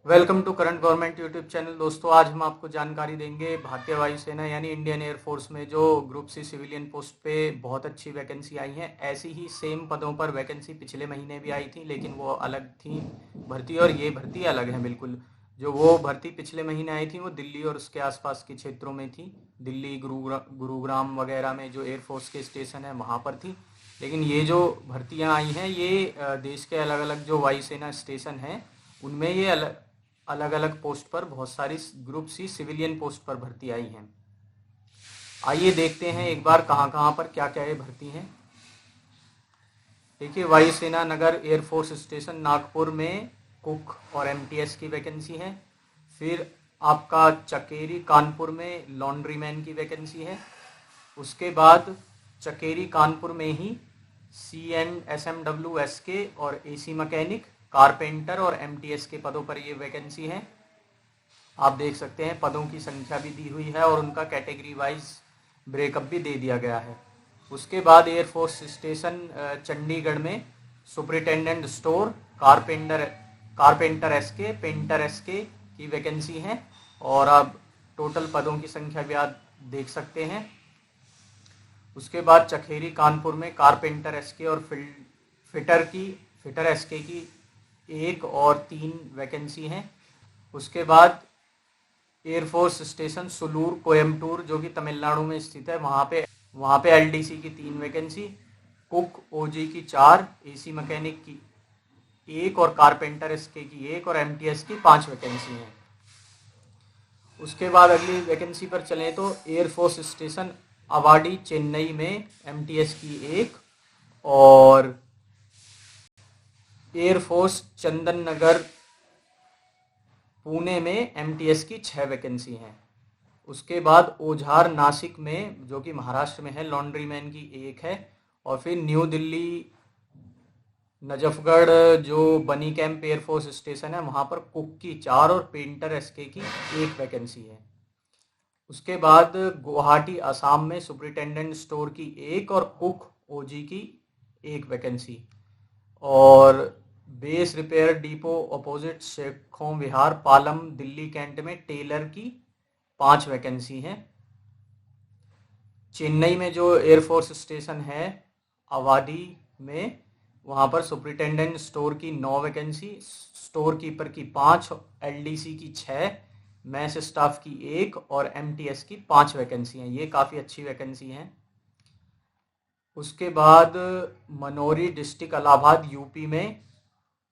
Welcome to current government YouTube channel. दोस्तों, आज हम आपको जानकारी देंगे भारतीय वायुसेना यानी इंडियन एयरफोर्स में जो ग्रुप सी सिविलियन पोस्ट पे बहुत अच्छी वैकेंसी आई हैं। ऐसी ही सेम पदों पर वैकेंसी पिछले महीने भी आई थी, लेकिन वो अलग थी भर्ती और ये भर्ती अलग है बिल्कुल। जो वो भर्ती पिछले महीने आई थी वो दिल्ली और उसके आसपास के क्षेत्रों में थी। दिल्ली, गुरुग्राम वगैरह में जो एयरफोर्स के स्टेशन है वहाँ पर थी। लेकिन ये जो भर्तियाँ आई हैं ये देश के अलग अलग जो वायुसेना स्टेशन हैं उनमें ये अलग अलग पोस्ट पर बहुत सारी ग्रुप सी सिविलियन पोस्ट पर भर्ती आई हैं। आइए देखते हैं एक बार कहाँ कहाँ पर क्या क्या ये भर्ती हैं। देखिए, वायुसेना नगर एयरफोर्स स्टेशन नागपुर में कुक और एमटीएस की वैकेंसी है। फिर आपका चकेरी कानपुर में लॉन्ड्रीमैन की वैकेंसी है। उसके बाद चकेरी कानपुर में ही CNSMWSK और AC मैकेनिक, कारपेंटर और MTS के पदों पर ये वैकेंसी है। आप देख सकते हैं पदों की संख्या भी दी हुई है और उनका कैटेगरी वाइज ब्रेकअप भी दे दिया गया है। उसके बाद एयरफोर्स स्टेशन चंडीगढ़ में superintendent store, carpenter SK, painter SK की वैकेंसी है। और अब टोटल पदों की संख्या भी आप देख सकते हैं। उसके बाद चखेरी कानपुर में कारपेंटर SK और फिटर SK की 1 और 3 वैकेंसी हैं। उसके बाद एयरफोर्स स्टेशन सुलूर कोयम्बटूर जो कि तमिलनाडु में स्थित है, वहाँ पे LDC की 3 वैकेंसी, कुक OG की 4, AC मैकेनिक की 1 और कारपेंटर SK की 1 और MTS की 5 वैकेंसी हैं। उसके बाद अगली वैकेंसी पर चलें तो एयरफोर्स स्टेशन अवाडी चेन्नई में MTS की 1 और एयरफोर्स चंदन नगर पुणे में MTS की 6 वैकेंसी हैं। उसके बाद ओझार नासिक में जो कि महाराष्ट्र में है लॉन्ड्रीमैन की 1 है। और फिर न्यू दिल्ली नजफगढ़ जो बनी कैंप एयरफोर्स स्टेशन है वहाँ पर कुक की 4 और पेंटर SK की 1 वैकेंसी है। उसके बाद गुवाहाटी असम में सुपरिटेंडेंट स्टोर की 1 और कुक OG की 1 वैकेंसी। और बेस रिपेयर डिपो अपोजिट शेखों विहार पालम दिल्ली कैंट में टेलर की 5 वैकेंसी हैं। चेन्नई में जो एयरफोर्स स्टेशन है अवाडी में वहाँ पर सुपरिटेंडेंट स्टोर की 9 वैकेंसी, स्टोर कीपर की 5, LDC की 6, मैस स्टाफ की 1 और MTS की 5 वैकेंसी हैं। ये काफ़ी अच्छी वैकेंसी हैं। उसके बाद मनोरी डिस्ट्रिक्ट इलाहाबाद यूपी में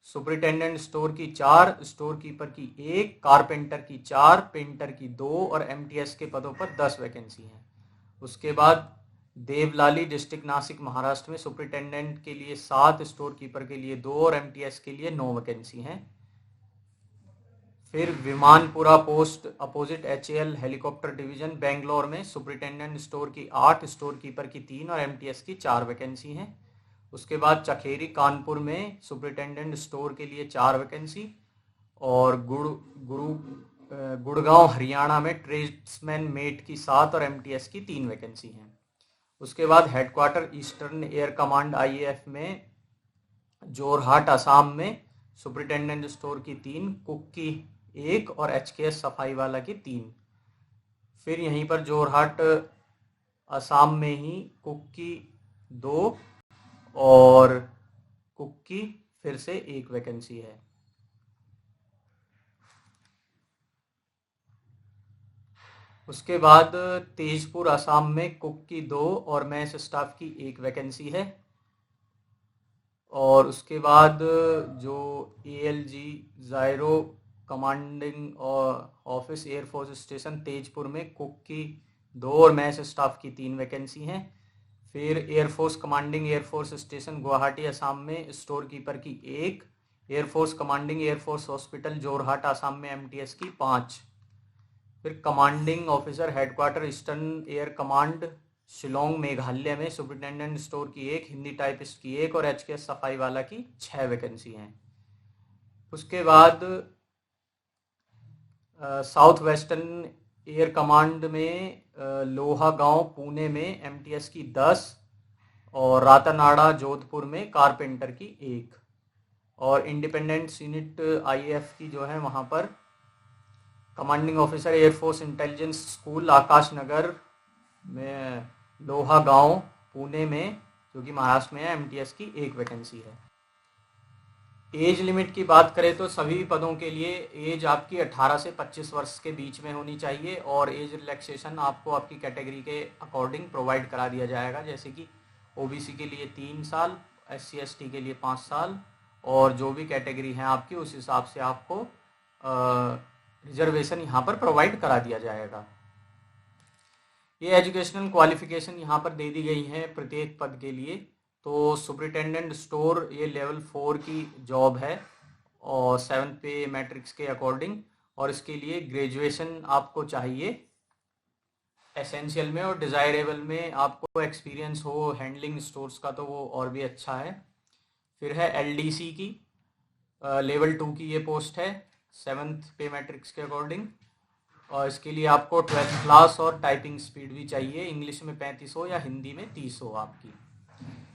सुपरिटेंडेंट स्टोर की 4, स्टोर कीपर की 1, कारपेंटर की 4, पेंटर की 2 और MTS के पदों पर 10 वैकेंसी हैं। उसके बाद देवलाली डिस्ट्रिक्ट नासिक महाराष्ट्र में सुपरिटेंडेंट के लिए 7, स्टोर कीपर के लिए 2 और MTS के लिए 9 वैकेंसी हैं। फिर Vimanapura post opposite HAL helicopter division Bangalore में सुपरिटेंडेंट स्टोर की 8, स्टोर कीपर की 3 और MTS की 4 वैकेंसी हैं। उसके बाद चखेरी कानपुर में सुपरिटेंडेंट स्टोर के लिए 4 वैकेंसी और गुड़गांव हरियाणा में ट्रेड्समैन मेट की 7 और MTS की 3 वैकेंसी हैं। उसके बाद headquarter eastern air command IAF में जोरहाट असम में सुपरिटेंडेंट स्टोर की 3, कुक की 1 और HKS सफाई वाला की 3। फिर यहीं पर जोरहाट असम में ही कुक की 2 और कुक की फिर से 1 वैकेंसी है। उसके बाद तेजपुर असम में कुक की 2 और मैस स्टाफ की 1 वैकेंसी है। और उसके बाद जो ALG Ziro commanding office air force station Tezpur में कुक की 2 और मैस स्टाफ की 3 वैकेंसी हैं। फिर air force commanding air force station Guwahati Assam में स्टोर कीपर की 1, air force commanding air force hospital Jorhat Assam में MTS की 5। फिर commanding officer headquarter eastern air command Shillong Meghalaya में सुपरिटेंडेंट स्टोर की 1, हिंदी टाइपिस्ट की 1 और HKS सफाई वाला की 6 वैकेंसी हैं। उसके बाद साउथ वेस्टर्न एयर कमांड में लोहागांव पुणे में MTS की 10 और रातानाड़ा जोधपुर में कारपेंटर की 1। और इंडिपेंडेंट यूनिट IAF की जो है वहाँ पर commanding officer air force intelligence school Akash Nagar में लोहा गांव पुणे में, जो कि महाराष्ट्र में है, MTS की एक वैकेंसी है। एज लिमिट की बात करें तो सभी पदों के लिए एज आपकी 18 से 25 वर्ष के बीच में होनी चाहिए और एज रिलैक्सेशन आपको आपकी कैटेगरी के अकॉर्डिंग प्रोवाइड करा दिया जाएगा, जैसे कि OBC के लिए 3 साल, SC ST के लिए 5 साल, और जो भी कैटेगरी है आपकी उस हिसाब से आपको रिजर्वेशन यहाँ पर प्रोवाइड करा दिया जाएगा। ये एजुकेशनल क्वालिफिकेशन यहाँ पर दे दी गई है प्रत्येक पद के लिए। तो सुपरिटेंडेंट स्टोर ये लेवल 4 की जॉब है और 7th पे मैट्रिक्स के अकॉर्डिंग, और इसके लिए ग्रेजुएशन आपको चाहिए एसेंशियल में, और डिज़ायरेबल में आपको एक्सपीरियंस हो हैंडलिंग स्टोर्स का तो वो और भी अच्छा है। फिर है LDC की लेवल 2 की ये पोस्ट है 7th पे मैट्रिक्स के अकॉर्डिंग, और इसके लिए आपको 12th क्लास और टाइपिंग स्पीड भी चाहिए, इंग्लिश में 35 हो या हिंदी में 30 हो आपकी।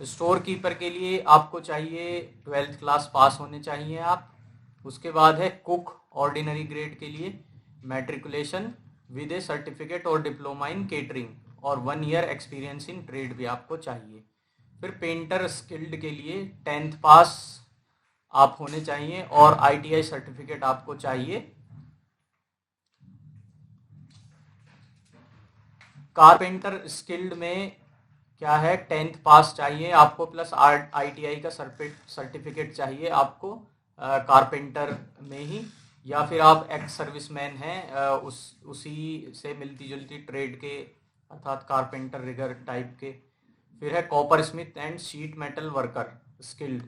स्टोर कीपर के लिए आपको चाहिए 12th क्लास पास होने चाहिए आप। उसके बाद है कुक ऑर्डिनरी ग्रेड के लिए मैट्रिकुलेशन विद ए सर्टिफिकेट और डिप्लोमा इन केटरिंग, और 1 ईयर एक्सपीरियंस इन ट्रेड भी आपको चाहिए। फिर पेंटर स्किल्ड के लिए 10th पास आप होने चाहिए और ITI सर्टिफिकेट आपको चाहिए। कारपेंटर स्किल्ड में क्या है, 10th पास चाहिए आपको प्लस ITI का सर्टिफिकेट चाहिए आपको कारपेंटर में ही, या फिर आप एक्स सर्विसमैन हैं उसी से मिलती जुलती ट्रेड के, अर्थात कारपेंटर रिगर टाइप के। फिर है copper Smith and sheet metal worker skilled,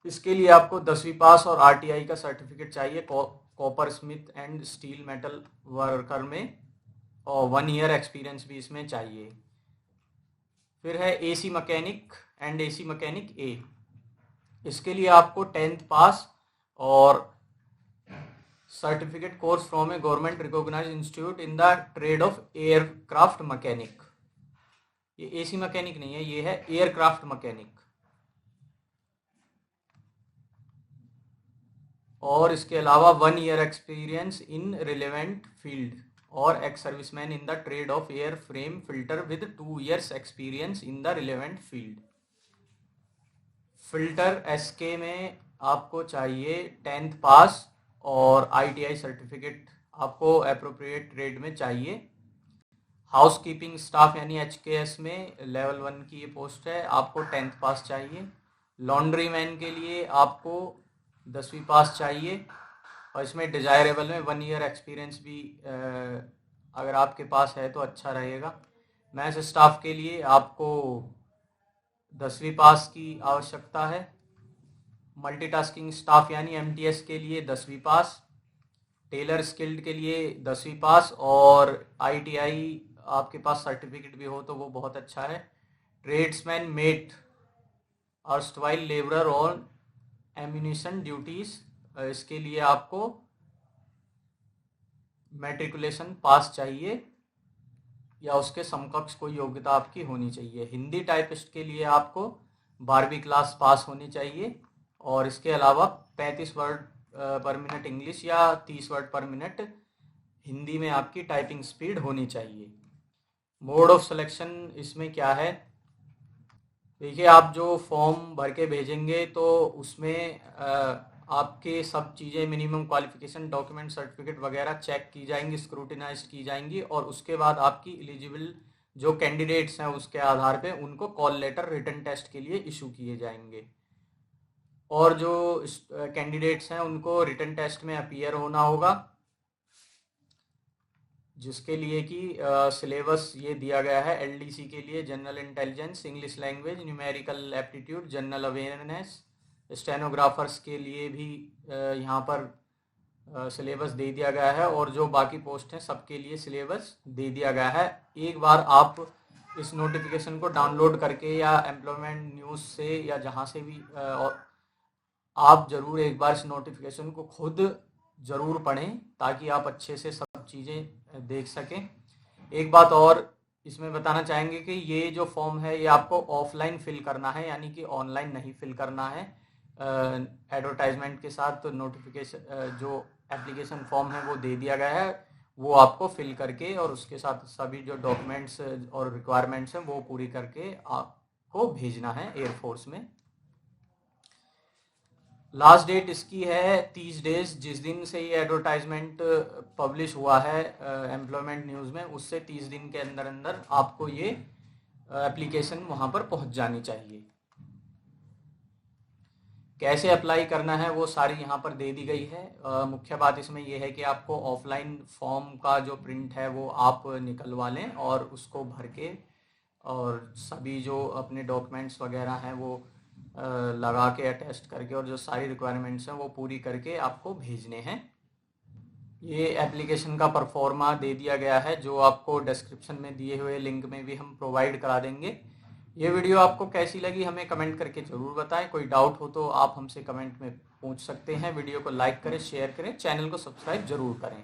इसके लिए आपको 10वीं पास और RTI का सर्टिफिकेट चाहिए copper Smith and steel metal worker में, और 1 ईयर एक्सपीरियंस भी इसमें चाहिए। फिर है AC mechanic and AC mechanic A, इसके लिए आपको 10th पास और certificate course from a government recognised institute in the trade of aircraft mechanic. ये AC मैकेनिक नहीं है, ये है एयरक्राफ्ट मैकेनिक। और इसके अलावा 1 year experience in relevant field और ex serviceman in the trade of air frame fitter with 2 years experience in the relevant field. Fitter SK में आपको चाहिए 10th पास और ITI सर्टिफिकेट आपको अप्रोप्रिएट ट्रेड में चाहिए। हाउस कीपिंग स्टाफ यानी HKS में लेवल 1 की ये पोस्ट है, आपको 10th पास चाहिए। लॉन्ड्री मैन के लिए आपको 10वीं पास चाहिए, और इसमें डिजायरेबल में 1 ईयर एक्सपीरियंस भी अगर आपके पास है तो अच्छा रहेगा। मैथ्स स्टाफ के लिए आपको 10वीं पास की आवश्यकता है। मल्टीटास्किंग स्टाफ यानी MTS के लिए 10वीं पास। टेलर स्किल्ड के लिए 10वीं पास और ITI आपके पास सर्टिफिकेट भी हो तो वो बहुत अच्छा है। ट्रेड्समैन मेट अर्स्टवाइल लेबरर और एम्यूनिशन ड्यूटीज, इसके लिए आपको मैट्रिकुलेशन पास चाहिए या उसके समकक्ष कोई योग्यता आपकी होनी चाहिए। हिंदी टाइपिस्ट के लिए आपको 12वीं क्लास पास होनी चाहिए, और इसके अलावा 35 वर्ड पर मिनट इंग्लिश या 30 वर्ड पर मिनट हिंदी में आपकी टाइपिंग स्पीड होनी चाहिए। मोड ऑफ सिलेक्शन इसमें क्या है, देखिए आप जो फॉर्म भर के भेजेंगे तो उसमें आपके सब चीज़ें मिनिमम क्वालिफिकेशन डॉक्यूमेंट सर्टिफिकेट वगैरह चेक की जाएंगी, स्क्रूटिनाइज की जाएंगी, और उसके बाद आपकी एलिजिबल जो कैंडिडेट्स हैं उसके आधार पे उनको कॉल लेटर रिटन टेस्ट के लिए इशू किए जाएंगे। और जो कैंडिडेट्स हैं उनको रिटन टेस्ट में अपीयर होना होगा, जिसके लिए कि सिलेबस ये दिया गया है। LDC के लिए general intelligence, English language, numerical aptitude, general awareness. Stenographers के लिए भी यहाँ पर सिलेबस दे दिया गया है, और जो बाकी पोस्ट हैं सबके लिए सिलेबस दे दिया गया है। एक बार आप इस नोटिफिकेशन को डाउनलोड करके या एम्प्लॉयमेंट न्यूज़ से या जहाँ से भी आप ज़रूर एक बार इस नोटिफिकेशन को खुद ज़रूर पढ़ें ताकि आप अच्छे से सब चीज़ें देख सकें। एक बात और इसमें बताना चाहेंगे कि ये जो फॉर्म है ये आपको ऑफलाइन फिल करना है, यानी कि ऑनलाइन नहीं फिल करना है। एडवर्टाइजमेंट के साथ नोटिफिकेशन जो एप्लीकेशन फॉर्म है वो दे दिया गया है, वो आपको फिल करके और उसके साथ सभी जो डॉक्यूमेंट्स और रिक्वायरमेंट्स हैं वो पूरी करके आपको भेजना है एयरफोर्स में। लास्ट डेट इसकी है 30 डेज, जिस दिन से ये एडवर्टाइजमेंट पब्लिश हुआ है एम्प्लॉयमेंट न्यूज़ में, उससे 30 दिन के अंदर अंदर आपको ये एप्लीकेशन वहाँ पर पहुँच जानी चाहिए। कैसे अप्लाई करना है वो सारी यहाँ पर दे दी गई है। मुख्य बात इसमें यह है कि आपको ऑफलाइन फॉर्म का जो प्रिंट है वो आप निकलवा लें और उसको भर के और सभी जो अपने डॉक्यूमेंट्स वगैरह हैं वो लगा के अटेस्ट करके और जो सारी रिक्वायरमेंट्स हैं वो पूरी करके आपको भेजने हैं। ये एप्लीकेशन का परफॉर्मा दे दिया गया है, जो आपको डिस्क्रिप्शन में दिए हुए लिंक में भी हम प्रोवाइड करा देंगे। ये वीडियो आपको कैसी लगी हमें कमेंट करके ज़रूर बताएं। कोई डाउट हो तो आप हमसे कमेंट में पूछ सकते हैं। वीडियो को लाइक करें, शेयर करें, चैनल को सब्सक्राइब जरूर करें।